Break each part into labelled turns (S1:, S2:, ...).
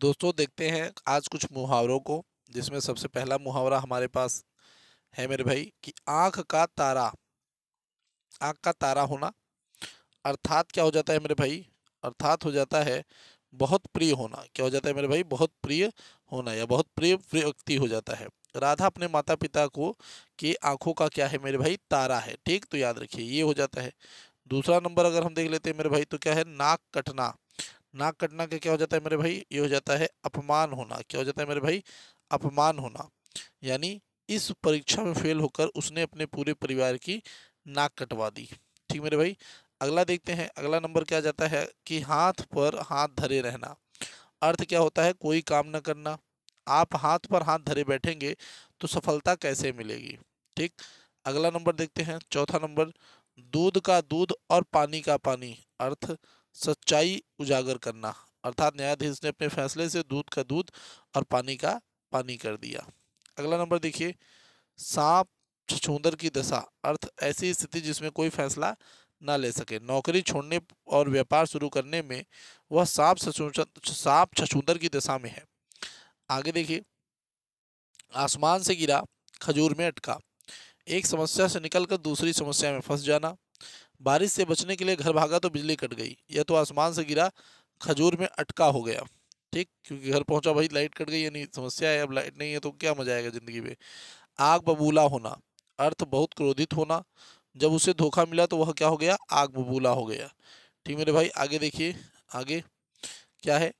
S1: दोस्तों देखते हैं आज कुछ मुहावरों को, जिसमें सबसे पहला मुहावरा हमारे पास है मेरे भाई कि आंख का तारा होना। अर्थात क्या हो जाता है मेरे भाई? अर्थात हो जाता है बहुत प्रिय होना। क्या हो जाता है मेरे भाई? बहुत प्रिय होना या बहुत प्रिय व्यक्ति हो जाता है। राधा अपने माता पिता को की आंखों का क्या है मेरे भाई? तारा है। ठीक, तो याद रखिए ये हो जाता है। दूसरा नंबर अगर हम देख लेते हैं मेरे भाई तो क्या है? नाक कटना। नाक कटना का क्या हो जाता है मेरे भाई? ये हो जाता है अपमान होना। क्या हो जाता है मेरे भाई? अपमान होना। यानी इस परीक्षा में फेल होकर उसने अपने पूरे परिवार की नाक कटवा दी। ठीक मेरे भाई। अगला देखते हैं, अगला नंबर क्या जाता है कि हाथ पर हाथ धरे रहना। अर्थ क्या होता है? कोई काम न करना। आप हाथ पर हाथ धरे बैठेंगे तो सफलता कैसे मिलेगी? ठीक। अगला नंबर देखते हैं, चौथा नंबर, दूध का दूध और पानी का पानी। अर्थ सच्चाई उजागर करना। अर्थात न्यायाधीश ने अपने फैसले से दूध का दूध और पानी का पानी कर दिया। अगला नंबर देखिए, सांप छछूंदर की दशा। अर्थ ऐसी स्थिति जिसमें कोई फैसला ना ले सके। नौकरी छोड़ने और व्यापार शुरू करने में वह सांप छछूंदर की दशा में है। आगे देखिए, आसमान से गिरा खजूर में अटका। एक समस्या से निकलकर दूसरी समस्या में फंस जाना। बारिश से बचने के लिए घर भागा तो बिजली कट गई। यह तो आसमान से गिरा खजूर में अटका हो गया। ठीक, क्योंकि घर पहुंचा भाई लाइट कट गई, यानी समस्या है, अब लाइट नहीं है तो क्या मजा आएगा जिंदगी में। आग बबूला होना। अर्थ बहुत क्रोधित होना। जब उसे धोखा मिला तो वह क्या हो गया? आग बबूला हो गया। ठीक मेरे भाई, आगे देखिए। आगे क्या है?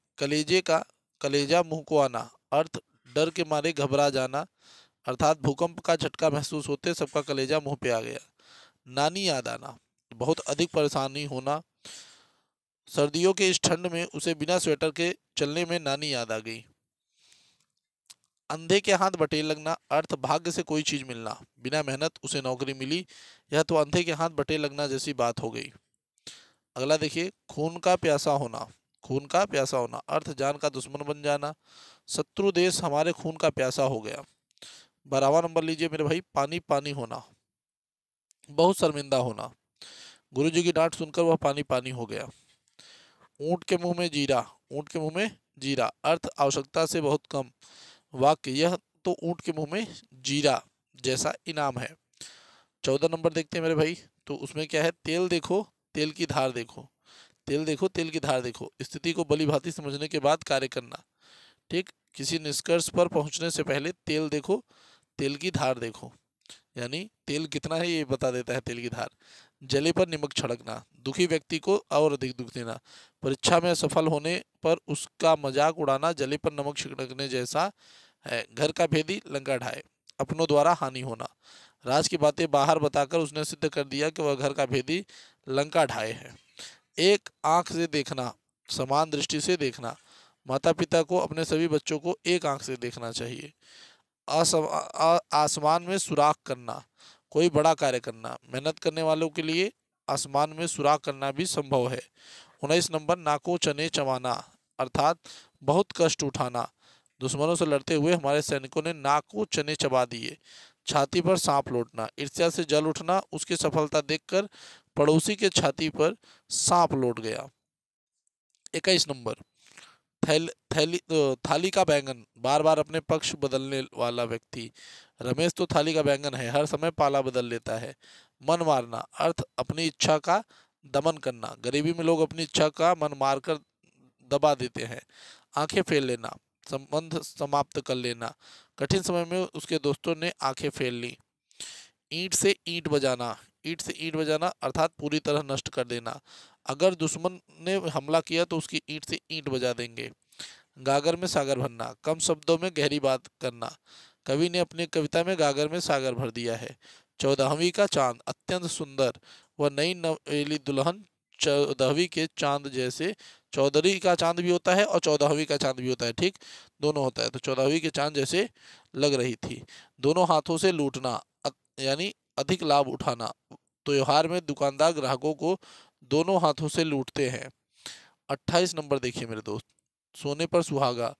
S1: कलेजा मुंह को आना। अर्थ डर के मारे घबरा जाना। अर्थात भूकंप का झटका महसूस होते सबका कलेजा मुंह पे आ गया। नानी याद आना। बहुत अधिक परेशानी होना। सर्दियों के इस ठंड में उसे बिना स्वेटर के चलने में नानी याद आ गई। अंधे के हाथ बटेर लगना। अर्थ भाग्य से कोई चीज मिलना, बिना मेहनत उसे नौकरी मिली। यह तो अंधे के हाथ बटेर लगना जैसी बात हो गई। अगला देखिए, खून का प्यासा होना। खून का प्यासा होना। अर्थ जान का दुश्मन बन जाना। शत्रु देश हमारे खून का प्यासा हो गया। 12वां नंबर लीजिए मेरे भाई, पानी पानी होना। बहुत शर्मिंदा होना। गुरु जी की डांट सुनकर वह पानी पानी हो गया। ऊंट के मुंह में जीरा। ऊंट के मुंह में जीरा। अर्थ आवश्यकता से बहुत कम। वाक्य, यह तो ऊंट के मुंह में जीरा जैसा इनाम है। 14 नंबर देखते हैं मेरे भाई, तो उसमें क्या है? तेल देखो तेल की धार देखो। तेल देखो तेल की धार देखो। स्थिति को भली भांति समझने के बाद कार्य करना। ठीक, किसी निष्कर्ष पर पहुंचने से पहले तेल देखो तेल की धार देखो। यानी तेल कितना है ये बता देता है तेल की धार। जले पर नमक छिड़कना। दुखी व्यक्ति को और अधिक दुख देना। परीक्षा में सफल होने पर उसका मजाक उड़ाना जले पर नमक छिड़कने जैसा है। घर का भेदी लंका ढाए। अपनों द्वारा हानि होना। राज की बातें बाहर बताकर उसने सिद्ध कर दिया कि वह घर का भेदी लंका ढाए है। एक आंख से देखना, समान दृष्टि से देखना। माता पिता को अपने सभी बच्चों को एक आंख से देखना चाहिए। आसमान में सुराख करना, कोई बड़ा कार्य करना। मेहनत करने वालों के लिए आसमान में सुराख करना भी संभव है। 19 नंबर, नाको चने चबाना। अर्थात बहुत कष्ट उठाना। दुश्मनों से लड़ते हुए हमारे सैनिकों ने नाको चने चबा दिए। छाती पर सांप लौटना। ईर्ष्या से जल उठना। उसकी सफलता देखकर पड़ोसी के छाती पर सांप लौट गया। 21 नंबर, थाली का बैंगन। बार बार अपने पक्ष बदलने वाला व्यक्ति। रमेश तो थाली का बैंगन है, हर समय पाला बदल लेता है। मन मारना। अर्थ अपनी इच्छा का दमन करना। गरीबी में लोग अपनी इच्छा का मन मारकर दबा देते हैं। आंखें फेर लेना, संबंध समाप्त कर लेना। कठिन समय में उसके दोस्तों ने आंखें फेर ली। ईंट से ईंट बजाना। ईंट से ईंट बजाना अर्थात पूरी तरह नष्ट कर देना। अगर दुश्मन ने हमला किया तो उसकी ईंट से ईंट बजा देंगे। गागर में सागर भरना, कम शब्दों में गहरी बात करना। कवि ने अपनी कविता में गागर में सागर भर दिया है। 14वीं का चांद, अत्यंत सुंदर। वह नई नवेली दुल्हन 14वीं के चांद जैसे। 14वीं का चांद भी होता है और 14वीं का चांद भी होता है। ठीक, दोनों होता है। तो 14वीं के चांद जैसे लग रही थी। दोनों हाथों से लूटना, यानी अधिक लाभ उठाना। त्योहार में दुकानदार ग्राहकों को दोनों हाथों से लूटते हैं। 28 नंबर देखिए मेरे दोस्त, सोने पर सुहागा।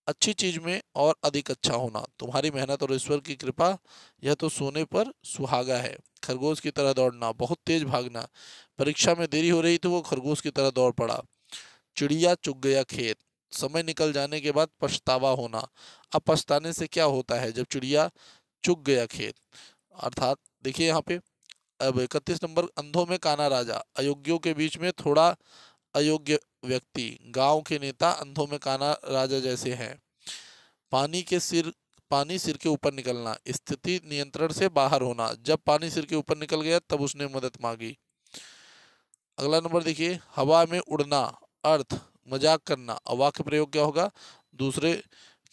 S1: अच्छी चीज में और अधिक अच्छा होना। तुम्हारी मेहनत और ईश्वर की कृपा, यह तो सोने पर सुहागा है। खरगोश की तरह दौड़ना, बहुत तेज भागना। परीक्षा में देरी हो रही तो वो खरगोश की तरह दौड़ पड़ा। चिड़िया चुग गया खेत। समय निकल जाने के बाद पछतावा होना। अब पछताने से क्या होता है, जब चिड़िया चुग गया खेत, अर्थात देखिए यहाँ पे। अब 31 नंबर, अंधों में काना राजा, अयोग्यों के बीच में थोड़ा अयोग्य व्यक्ति, गांव के नेता अंधों में काना राजा जैसे हैं। पानी के सिर पानी सिर के ऊपर निकलना, स्थिति नियंत्रण से बाहर होना, जब पानी सिर के ऊपर निकल गया तब उसने मदद मांगी। अगला नंबर देखिए, हवा में उड़ना, अर्थ मजाक करना। अब वाक्य प्रयोग क्या होगा, दूसरे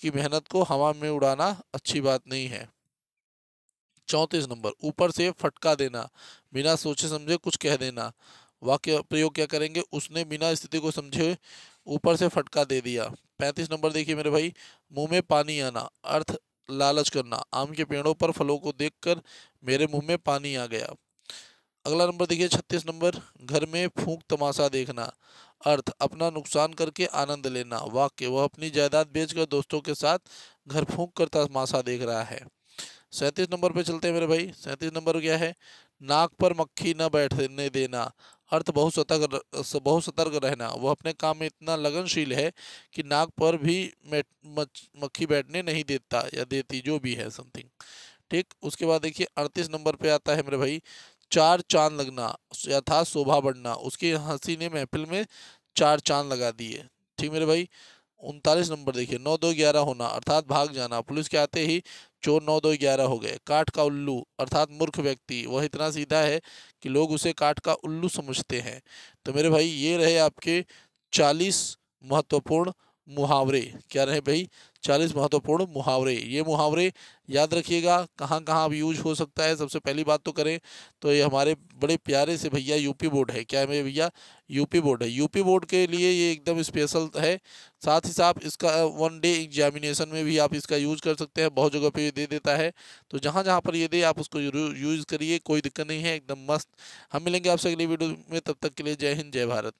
S1: की मेहनत को हवा में उड़ाना अच्छी बात नहीं है। 34 नंबर, ऊपर से फटका देना, बिना सोचे समझे कुछ कह देना। वाक्य प्रयोग क्या करेंगे, उसने बिना स्थिति को समझे ऊपर से फटका दे दिया। 35 नंबर देखिए मेरे भाई, मुंह में पानी आना, अर्थ लालच करना। आम के पेड़ों पर फलों को देखकर मेरे मुंह में पानी आ गया। अगला नंबर देखिए 36 नंबर, घर में फूंक तमाशा देखना, अर्थ अपना नुकसान करके आनंद लेना। वाक्य, वह अपनी जायदाद बेचकर दोस्तों के साथ घर फूंक कर तमाशा देख रहा है। 37 नंबर पे चलते हैं मेरे भाई। 37 नंबर क्या है, नाक पर मक्खी न बैठने देना, अर्थ बहुत सतर्क रहना। वह अपने काम में इतना लगनशील है कि नाक पर भी मक्खी बैठने नहीं देता या देती, जो भी है समथिंग। ठीक, उसके बाद देखिए 38 नंबर पे आता है मेरे भाई, चार चांद लगना, यथार्थ शोभा बढ़ना। उसकी हंसी ने महफिल में चार चांद लगा दिए। ठीक मेरे भाई। 39 नंबर देखिए, 9 2 11 होना, अर्थात भाग जाना। पुलिस के आते ही चोर 9 2 11 हो गए। काठ का उल्लू, अर्थात मूर्ख व्यक्ति, वह इतना सीधा है कि लोग उसे काठ का उल्लू समझते हैं। तो मेरे भाई ये रहे आपके 40 महत्वपूर्ण मुहावरे। क्या रहे भाई, 40 महत्वपूर्ण मुहावरे। ये मुहावरे याद रखिएगा कहाँ कहाँ अब यूज हो सकता है। सबसे पहली बात तो करें तो ये हमारे बड़े प्यारे से भैया यूपी बोर्ड है। क्या है मेरे भैया, यूपी बोर्ड है। यूपी बोर्ड के लिए ये एकदम स्पेशल है। साथ ही साथ इसका 1 डे एग्जामिनेशन में भी आप इसका यूज कर सकते हैं, बहुत जगह पे ये दे देता है। तो जहाँ जहाँ पर ये दे आप उसको यूज करिए, कोई दिक्कत नहीं है, एकदम मस्त। हम मिलेंगे आपसे अगली वीडियो में, तब तक के लिए जय हिंद जय भारत।